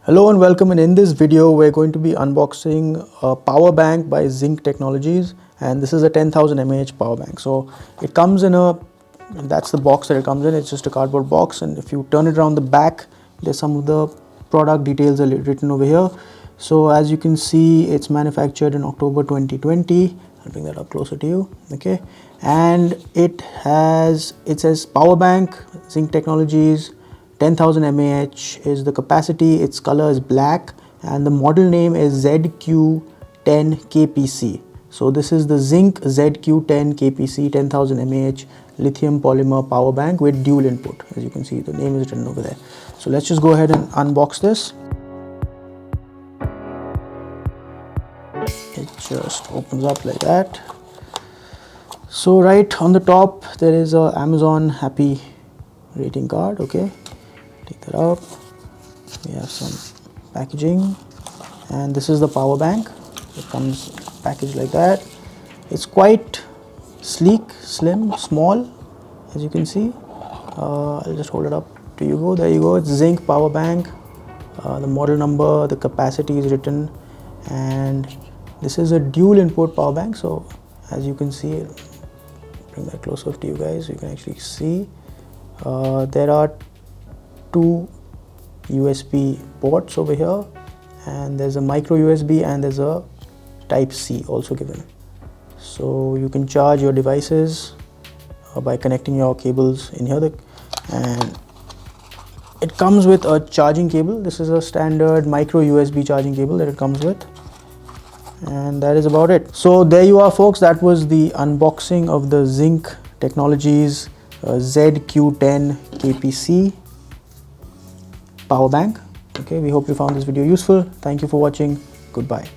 Hello and welcome, and in this video we're going to be unboxing a power bank by Zinq Technologies, and this is a 10,000 mAh power bank. So it comes in that's the box that it comes in. It's just a cardboard box, and if you turn it around the back, there's some of the product details are written over here. So as you can see, it's manufactured in October 2020. I'll bring that up closer to you, okay? And it says power bank, Zinq Technologies, 10,000 mAh is the capacity. Its color is black and the model name is ZQ10KPC. So this is the Zinq ZQ10KPC 10,000 mAh lithium polymer power bank with dual input. As you can see, the name is written over there. So let's just go ahead and unbox this. It just opens up like that. So right on the top there is a Amazon Happy rating card, okay? Take that out. We have some packaging, and this is the power bank. It comes packaged like that. It's quite sleek, slim, small, as you can see. I'll just hold it up to you. There you go. It's Zinq power bank. The model number, the capacity is written, and this is a dual input power bank. So as you can see, I'll bring that closer to you guys. You can actually see there are two USB ports over here, and there's a micro USB and there's a type C also given. So you can charge your devices by connecting your cables in here, and it comes with a charging cable. This is a standard micro USB charging cable that it comes with, and that is about it. So there you are, folks. That was the unboxing of the Zinq Technologies ZQ10KPC power bank. Okay, we hope you found this video useful. Thank you for watching. Goodbye.